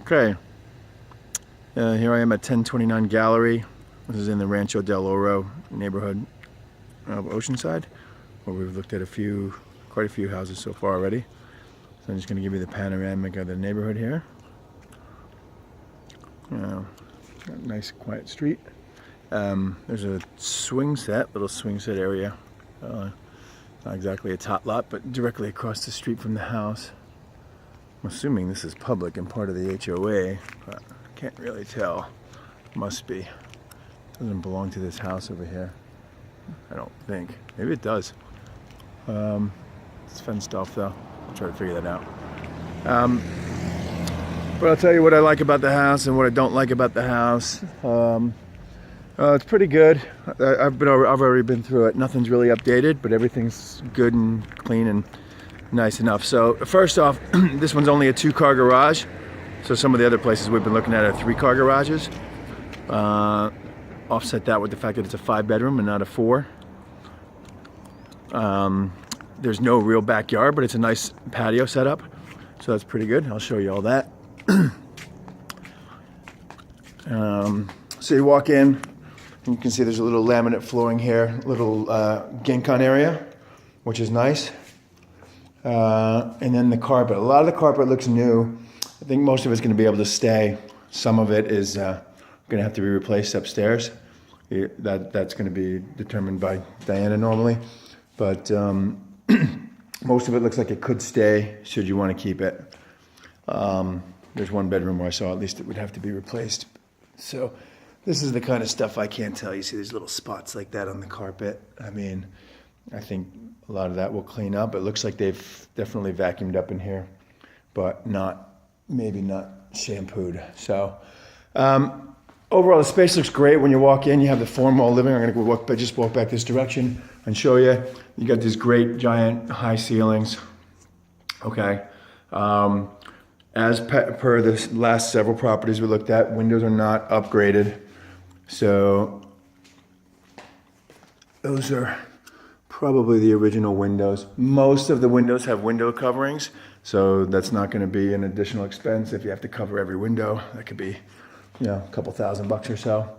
Okay, here I am at 1029 Gallery. This is in the Rancho del Oro neighborhood of Oceanside, where we've looked at quite a few houses so far already. So I'm just going to give you the panoramic of the neighborhood here. Nice quiet street. There's a little swing set area. Not exactly a tot lot, but directly across the street from the house. I'm assuming this is public and part of the HOA, but I can't really tell. Must be. Doesn't belong to this house over here. I don't think. Maybe it does. It's fenced off though. I'll try to figure that out. But I'll tell you what I like about the house and what I don't like about the house. It's pretty good. I've already been through it. Nothing's really updated, but everything's good and clean and nice enough. So first off, this one's only a 2-car garage. So some of the other places we've been looking at are 3-car garages. Offset that with the fact that it's a 5-bedroom and not a 4. There's no real backyard, but it's a nice patio setup. So that's pretty good. I'll show you all that. So you walk in, and you can see there's a little laminate flooring here, little Genkan area, which is nice. And then the carpet. A lot of the carpet looks new. I think most of it's going to be able to stay. Some of it is going to have to be replaced upstairs. That's going to be determined by Diana normally. But most of it looks like it could stay should you want to keep it. There's one bedroom where I saw at least it would have to be replaced. So this is the kind of stuff I can't tell. You see these little spots like that on the carpet. I mean, I think a lot of that will clean up. It looks like they've definitely vacuumed up in here, but maybe not shampooed. So overall, the space looks great. When you walk in, you have the formal living. I'm going to just walk back this direction and show you. You got these great, giant, high ceilings. Okay. As per the last several properties we looked at, windows are not upgraded. So those are probably the original windows. Most of the windows have window coverings, so that's not going to be an additional expense if you have to cover every window. That could be, a couple $1,000 or so.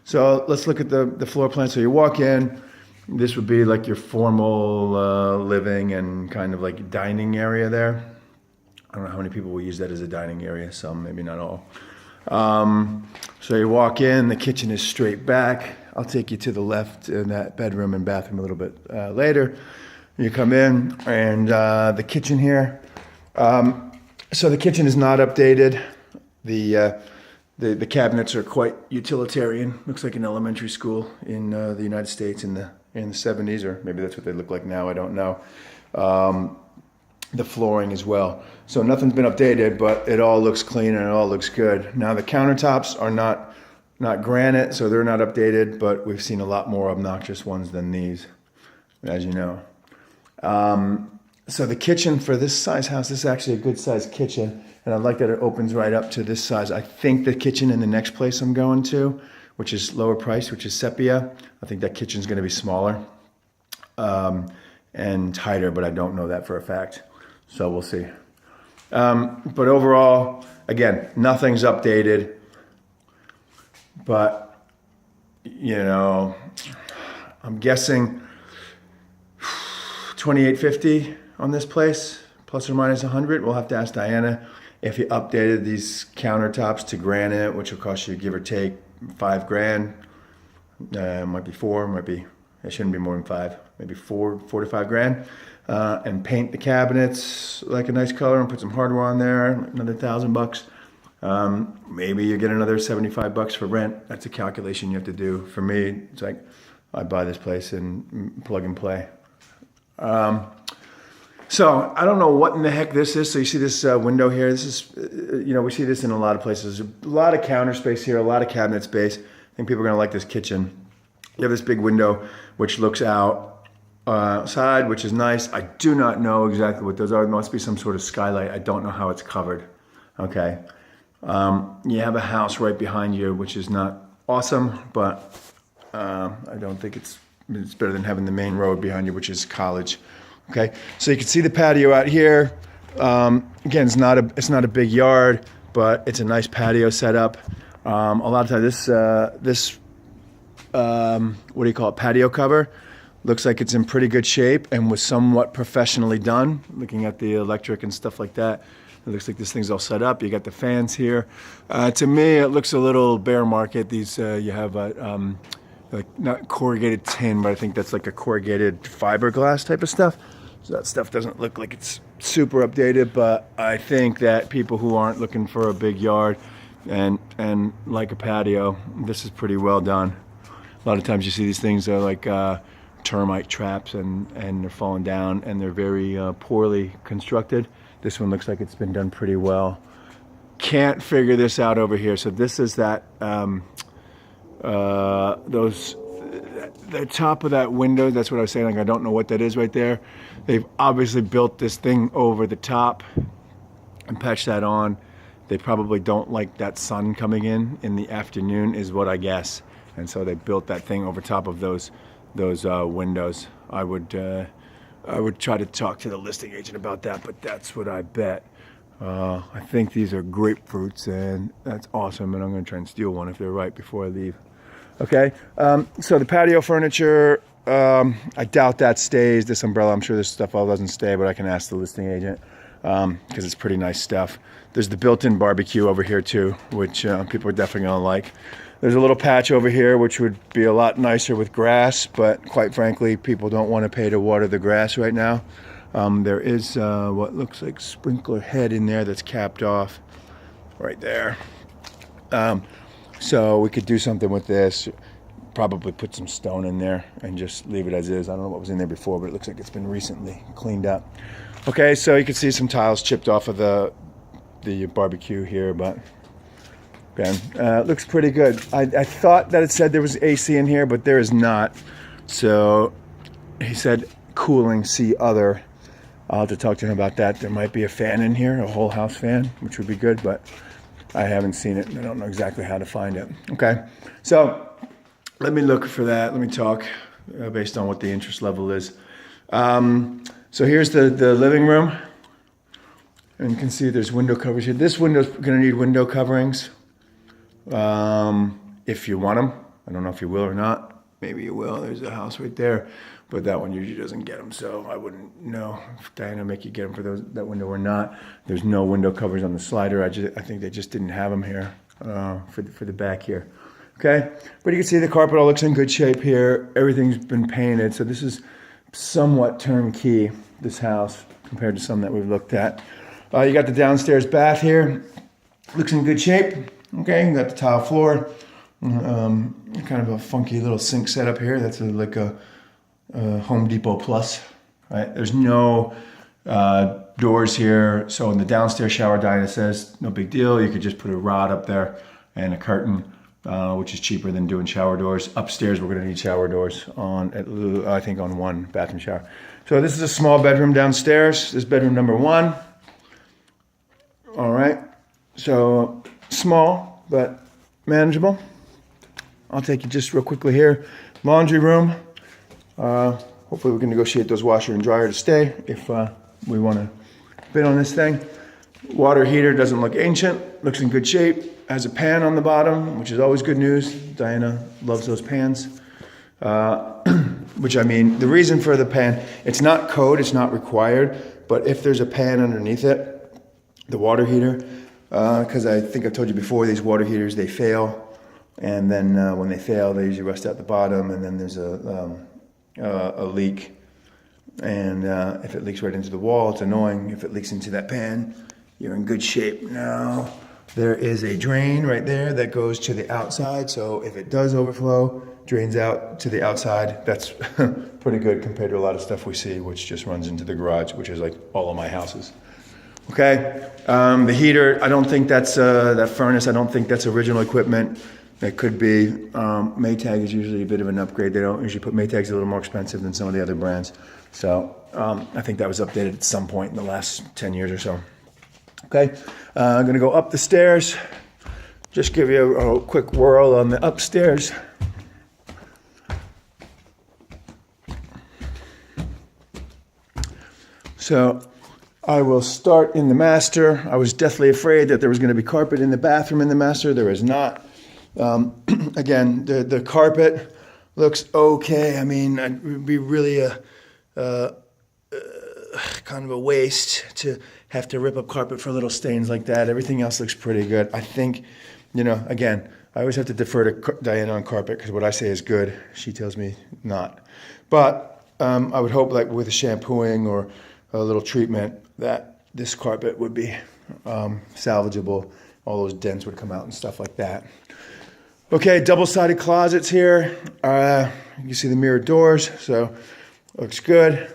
So let's look at the floor plan. So you walk in, this would be like your formal living and kind of like dining area there. I don't know how many people will use that as a dining area. Some, maybe not all. So you walk in, the kitchen is straight back. I'll take you to the left in that bedroom and bathroom a little bit later. You come in and the kitchen here. So the kitchen is not updated. The cabinets are quite utilitarian. Looks like an elementary school in the United States in the 70s, or maybe that's what they look like now. I don't know. The flooring as well. So nothing's been updated, but it all looks clean and it all looks good. Now the countertops are not granite, so they're not updated, but we've seen a lot more obnoxious ones than these, as you know. So the kitchen for this size house, this is actually a good sized kitchen, and I like that it opens right up to this size. I think the kitchen in the next place I'm going to, which is lower price, which is Sepia, I think that kitchen's gonna be smaller and tighter, but I don't know that for a fact. So we'll see. But overall, again, nothing's updated. But, I'm guessing $2,850 on this place, plus or minus 100. We'll have to ask Diana if you updated these countertops to granite, which will cost you, give or take, $5,000. Might be 4, it shouldn't be more than 5, maybe 4 to $5,000. And paint the cabinets like a nice color and put some hardware on there, another $1,000. Maybe you get another $75 for rent. That's a calculation you have to do. For me, it's like I buy this place and plug and play. So I don't know what in the heck this is. So you see this window here. This is, we see this in a lot of places. A lot of counter space here, a lot of cabinet space. I think people are gonna like this kitchen. You have this big window which looks outside, which is nice. I do not know exactly what those are. There must be some sort of skylight. I don't know how it's covered. Okay. You have a house right behind you, which is not awesome, but I don't think it's better than having the main road behind you, which is College. Okay, so you can see the patio out here. Again, it's not a big yard, but it's a nice patio setup. A lot of times this what do you call it, patio cover looks like it's in pretty good shape and was somewhat professionally done. Looking at the electric and stuff like that, it looks like this thing's all set up. You got the fans here. To me, it looks a little bear market. These you have like not corrugated tin, but I think that's like a corrugated fiberglass type of stuff. So that stuff doesn't look like it's super updated, but I think that people who aren't looking for a big yard and like a patio, this is pretty well done. A lot of times you see these things are like termite traps and they're falling down and they're very poorly constructed. This one looks like it's been done pretty well. Can't figure this out over here. So this is that the top of that window. That's what I was saying. Like, I don't know what that is right there. They've obviously built this thing over the top and patched that on. They probably don't like that sun coming in the afternoon, is what I guess. And so they built that thing over top of those windows. I would try to talk to the listing agent about that, but that's what I bet. I think these are grapefruits, and that's awesome. And I'm going to try and steal one if they're right before I leave. Okay. So the patio furniture, I doubt that stays. This umbrella, I'm sure this stuff all doesn't stay, but I can ask the listing agent because it's pretty nice stuff. There's the built-in barbecue over here too, which people are definitely going to like. There's a little patch over here, which would be a lot nicer with grass, but quite frankly, people don't want to pay to water the grass right now. There is what looks like sprinkler head in there that's capped off right there. So we could do something with this, probably put some stone in there and just leave it as is. I don't know what was in there before, but it looks like it's been recently cleaned up. Okay, so you can see some tiles chipped off of the barbecue here, but it looks pretty good. I thought that it said there was AC in here, but there is not. So he said cooling, see other. I'll have to talk to him about that. There might be a fan in here, a whole house fan, which would be good, but I haven't seen it. I don't know exactly how to find it. Okay, so let me look for that. Let me talk based on what the interest level is. So here's the living room. And you can see there's window covers here. This window's going to need window coverings if you want them. I don't know if you will or not. Maybe you will. There's a house right there. But that one usually doesn't get them, so I wouldn't know if Diana make you get them for that window or not. There's no window covers on the slider. I think they just didn't have them here for the back here. Okay, but you can see the carpet all looks in good shape here. Everything's been painted, so this is somewhat turnkey, this house, compared to some that we've looked at. You got the downstairs bath here. Looks in good shape. Okay, you got the tile floor. Kind of a funky little sink setup here. That's like a Home Depot Plus, right? There's no doors here. So in the downstairs shower, Diana says, no big deal. You could just put a rod up there and a curtain, which is cheaper than doing shower doors. Upstairs, we're gonna need shower doors I think on one bathroom shower. So this is a small bedroom downstairs. This is bedroom number 1. All right, so small, but manageable. I'll take you just real quickly here. Laundry room. Hopefully we can negotiate those washer and dryer to stay if we want to bid on this thing. Water heater doesn't look ancient, looks in good shape. Has a pan on the bottom, which is always good news. Diana loves those pans. Which, I mean, the reason for the pan, it's not code, it's not required, but if there's a pan underneath it, the water heater, because I think I've told you before, these water heaters, they fail. And then when they fail, they usually rust out the bottom, and then there's a leak. And if it leaks right into the wall, it's annoying. If it leaks into that pan, you're in good shape. Now, there is a drain right there that goes to the outside. So if it does overflow, drains out to the outside. That's pretty good compared to a lot of stuff we see, which just runs into the garage, which is like all of my houses. Okay, the heater, I don't think that's, that furnace, I don't think that's original equipment. It could be. Maytag is usually a bit of an upgrade. They don't usually put Maytags a little more expensive than some of the other brands. So I think that was updated at some point in the last 10 years or so. Okay, I'm gonna go up the stairs. Just give you a quick whirl on the upstairs. So I will start in the master. I was deathly afraid that there was going to be carpet in the bathroom in the master. There is not. Again, the carpet looks okay. I mean, it would be really a kind of a waste to have to rip up carpet for little stains like that. Everything else looks pretty good. I think, again, I always have to defer to Diana on carpet because what I say is good, she tells me not. But I would hope, like with a shampooing or a little treatment, that this carpet would be salvageable. All those dents would come out and stuff like that. Okay, double-sided closets here. You can see the mirrored doors, so looks good.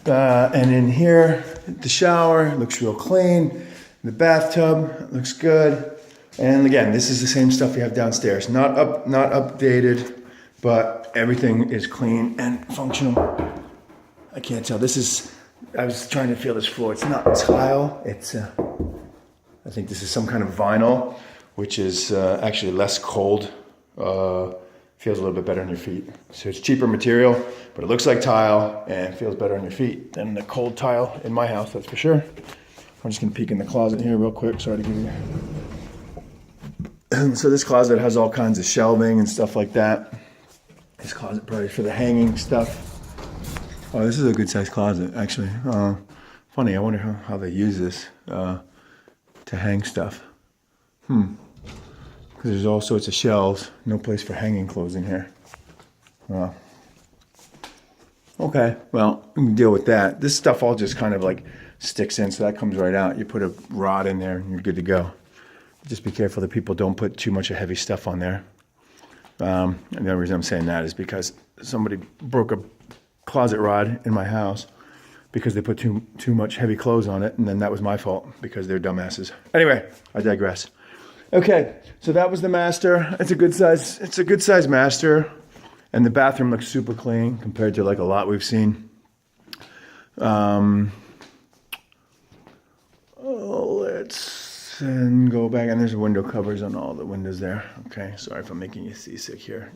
And in here, the shower looks real clean. The bathtub looks good. And again, this is the same stuff we have downstairs. Not updated, but everything is clean and functional. I can't tell. I was trying to feel this floor. It's not tile. It's, I think this is some kind of vinyl, which is actually less cold. Feels a little bit better on your feet. So it's cheaper material, but it looks like tile and feels better on your feet than the cold tile in my house, that's for sure. I'm just gonna peek in the closet here real quick. Sorry to give you. So this closet has all kinds of shelving and stuff like that. This closet probably for the hanging stuff. Oh, this is a good sized closet, actually. Funny, I wonder how they use this to hang stuff. Because there's all sorts of shelves. No place for hanging clothes in here. Okay, well, we can deal with that. This stuff all just kind of like sticks in, so that comes right out. You put a rod in there and you're good to go. Just be careful that people don't put too much heavy stuff on there. And the only reason I'm saying that is because somebody broke a closet rod in my house because they put too much heavy clothes on it, and then that was my fault because they're dumbasses. Anyway, I digress. Okay, so that was the master. It's a good size master, and the bathroom looks super clean compared to like a lot we've seen. Let's then go back, and there's window covers on all the windows there. Okay, sorry if I'm making you seasick here.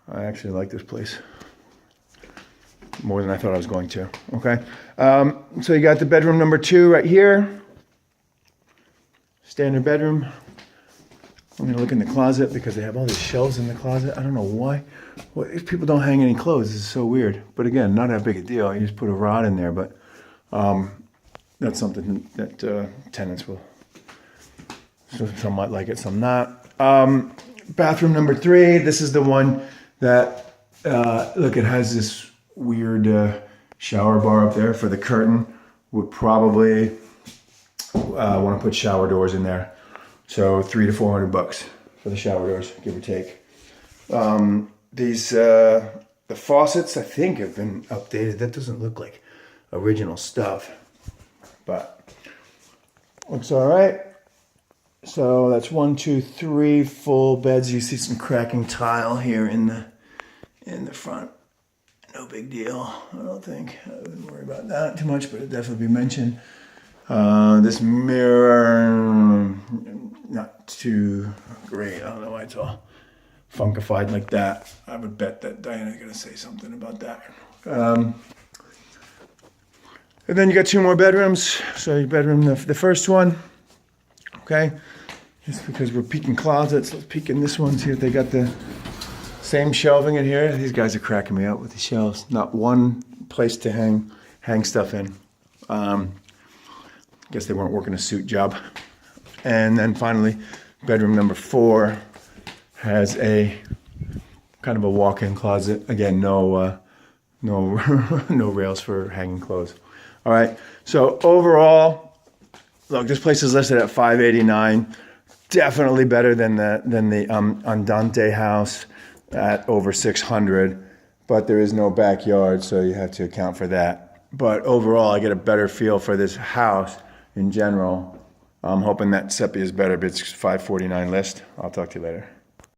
I actually like this place more than I thought I was going to. Okay, so you got the bedroom number 2 right here. Standard bedroom. I'm gonna look in the closet because they have all these shelves in the closet. I don't know why. If people don't hang any clothes, this is so weird. But again, not that big a deal. You just put a rod in there, but that's something that tenants will. Some might like it, some not. Bathroom number 3. This is the one that look. It has this weird shower bar up there for the curtain. Would probably want to put shower doors in there. So $300 to $400 for the shower doors, give or take. The faucets, I think, have been updated. That doesn't look like original stuff, but looks all right. So that's 1, 2, 3 full beds. You see some cracking tile here in the front. No big deal, I don't think. I wouldn't worry about that too much, but it'd definitely be mentioned. This mirror, not too great. I don't know why it's all funkified like that. I would bet that Diana's gonna say something about that. And then you got 2 more bedrooms. So your bedroom, the first one, okay? Just because we're peeking closets, let's peek in this one, see if they got the same shelving in here. These guys are cracking me out with the shelves. Not one place to hang stuff in. Guess they weren't working a suit job. And then finally, bedroom number 4 has a kind of a walk-in closet. Again, no rails for hanging clothes. All right. So overall, look, this place is listed at $589. Definitely better than the Andante house at over $600. But there is no backyard, so you have to account for that. But overall, I get a better feel for this house in general. I'm hoping that Sepia is better, but it's $549 list. I'll talk to you later.